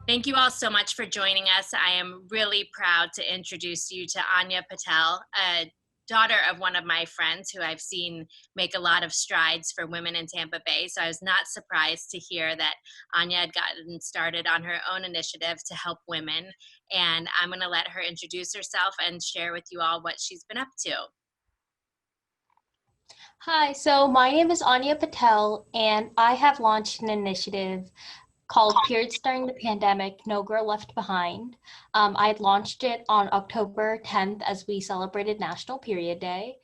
Thank you all so much for joining us. I am really proud to introduce you to Aanya Patel, a daughter of one of my friends who I've seen make a lot of strides for women in Tampa Bay. So I was not surprised to hear that Aanya had gotten started on her own initiative to help women. And I'm going to let her introduce herself and share with you all what she's been up to. Hi, so my name is Aanya Patel, and I have launched an initiative called Periods During the Pandemic, No Girl Left Behind. I had launched it on October 10th as we celebrated National Period Day.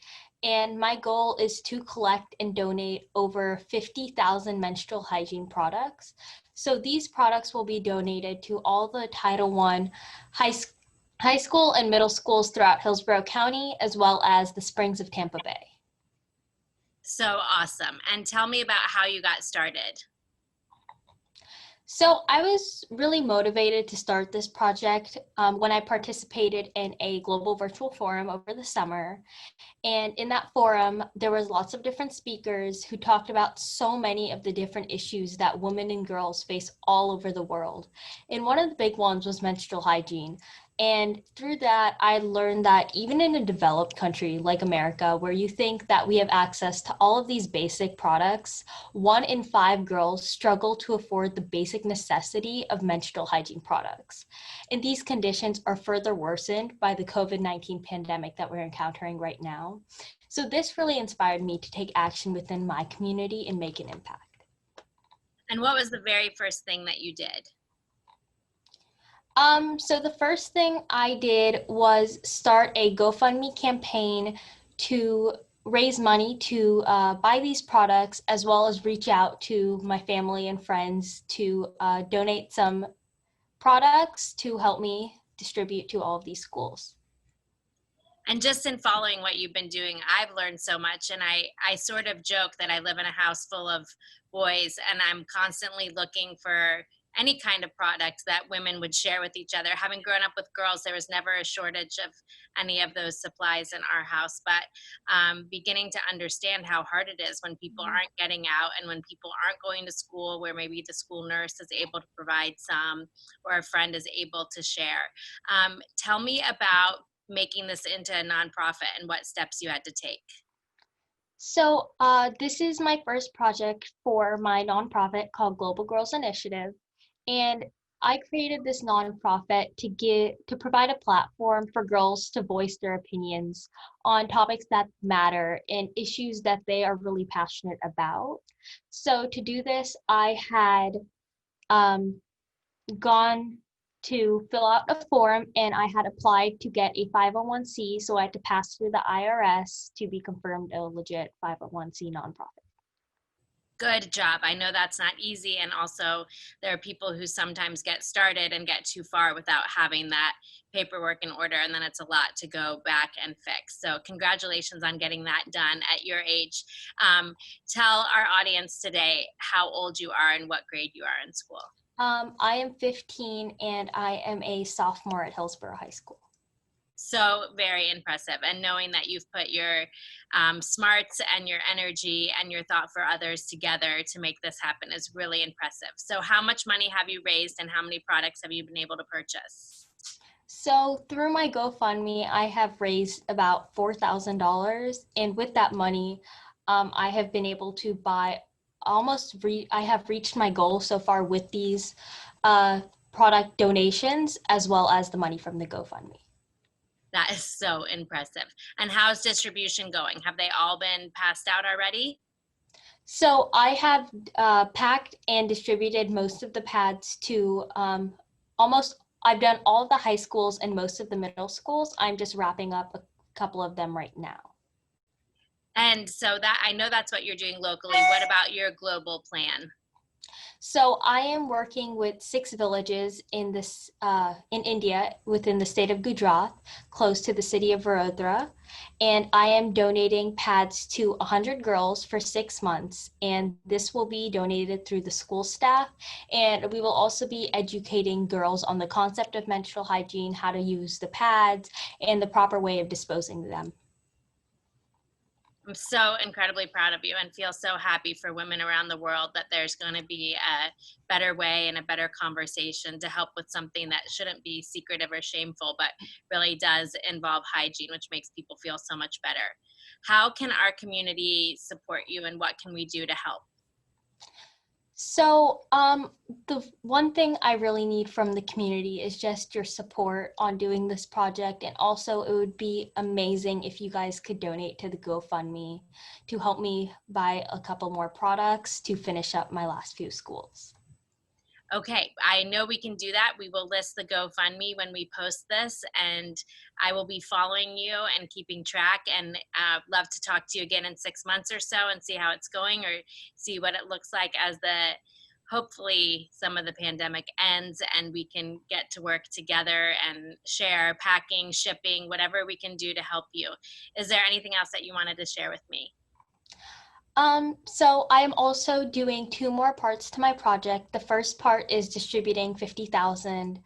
And my goal is to collect and donate over 50,000 menstrual hygiene products. So these products will be donated to all the Title I high school and middle schools throughout Hillsborough County, as well as the Springs of Tampa Bay. So awesome. And tell me about how you got started. So I was really motivated to start this project when I participated in a global virtual forum over the summer. And in that forum, there was lots of different speakers who talked about so many of the different issues that women and girls face all over the world. And one of the big ones was menstrual hygiene. And through that, I learned that even in a developed country like America, where you think that we have access to all of these basic products, 1 in 5 girls struggle to afford the basic necessity of menstrual hygiene products. And these conditions are further worsened by the COVID-19 pandemic that we're encountering right now. So this really inspired me to take action within my community and make an impact. And what was the very first thing that you did? So the first thing I did was start a GoFundMe campaign to raise money to buy these products, as well as reach out to my family and friends to donate some products to help me distribute to all of these schools. And just in following what you've been doing, I've learned so much. And I sort of joke that I live in a house full of boys and I'm constantly looking for any kind of product that women would share with each other. Having grown up with girls, there was never a shortage of any of those supplies in our house. But beginning to understand how hard it is when people aren't getting out and when people aren't going to school, where maybe the school nurse is able to provide some or a friend is able to share. Tell me about making this into a nonprofit and what steps you had to take. So this is my first project for my nonprofit called Global Girls Initiative. And I created this nonprofit to provide a platform for girls to voice their opinions on topics that matter and issues that they are really passionate about. So to do this, I had gone to fill out a form and I had applied to get a 501c, so I had to pass through the IRS to be confirmed a legit 501c nonprofit. Good job. I know that's not easy. And also, there are people who sometimes get started and get too far without having that paperwork in order. And then it's a lot to go back and fix. So, congratulations on getting that done at your age. Tell our audience today how old you are and what grade you are in school. I am 15 and I am a sophomore at Hillsborough High School. So very impressive. And knowing that you've put your smarts and your energy and your thought for others together to make this happen is really impressive. So how much money have you raised and how many products have you been able to purchase? So through my GoFundMe, I have raised about $4,000. And with that money, I have been able to buy I have reached my goal so far with these product donations, as well as the money from the GoFundMe. That is so impressive. And how's distribution going? Have they all been passed out already? So I have packed and distributed most of the pads to I've done all of the high schools and most of the middle schools. I'm just wrapping up a couple of them right now. And so that I know that's what you're doing locally. What about your global plan? So I am working with 6 villages in India within the state of Gujarat, close to the city of Vadodara, and I am donating pads to 100 girls for 6 months, and this will be donated through the school staff, and we will also be educating girls on the concept of menstrual hygiene, how to use the pads, and the proper way of disposing of them. I'm so incredibly proud of you and feel so happy for women around the world that there's going to be a better way and a better conversation to help with something that shouldn't be secretive or shameful, but really does involve hygiene, which makes people feel so much better. How can our community support you and what can we do to help? So, the one thing I really need from the community is just your support on doing this project. And also, it would be amazing if you guys could donate to the GoFundMe to help me buy a couple more products to finish up my last few schools. Okay, I know we can do that. We will list the GoFundMe when we post this, and I will be following you and keeping track. And love to talk to you again in 6 months or so and see how it's going, or see what it looks like as the hopefully some of the pandemic ends and we can get to work together and share packing, shipping, whatever we can do to help you. Is there anything else that you wanted to share with me? So I am also doing two more parts to my project. The first part is distributing 50,000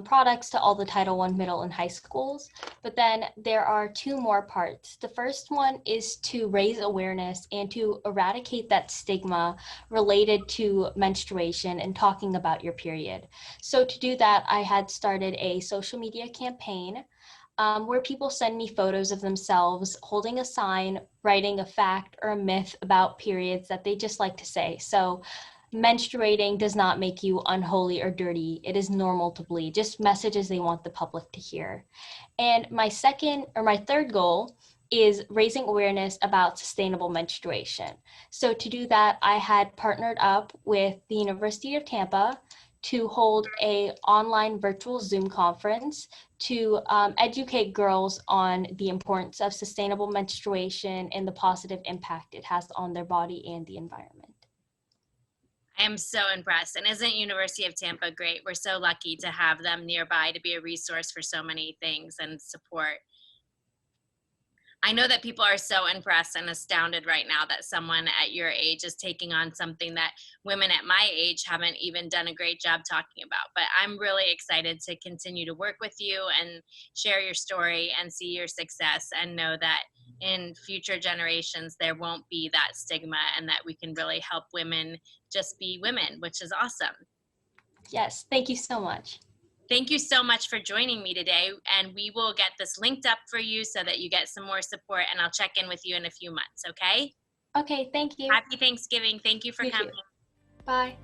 products to all the Title I middle and high schools. But then there are two more parts. The first one is to raise awareness and to eradicate that stigma related to menstruation and talking about your period. So to do that, I had started a social media campaign where people send me photos of themselves holding a sign, writing a fact or a myth about periods that they just like to say. So, menstruating does not make you unholy or dirty. It is normal to bleed, just messages they want the public to hear. And my third goal is raising awareness about sustainable menstruation. So to do that, I had partnered up with the University of Tampa to hold a online virtual Zoom conference to educate girls on the importance of sustainable menstruation and the positive impact it has on their body and the environment. I am so impressed. And isn't University of Tampa great? We're so lucky to have them nearby to be a resource for so many things and support. I know that people are so impressed and astounded right now that someone at your age is taking on something that women at my age haven't even done a great job talking about. But I'm really excited to continue to work with you and share your story and see your success and know that in future generations there won't be that stigma and that we can really help women just be women, which is awesome. Yes, thank you so much. Thank you so much for joining me today, and we will get this linked up for you so that you get some more support, and I'll check in with you in a few months, okay? Okay, thank you. Happy Thanksgiving. Thank you for You coming. too. Bye.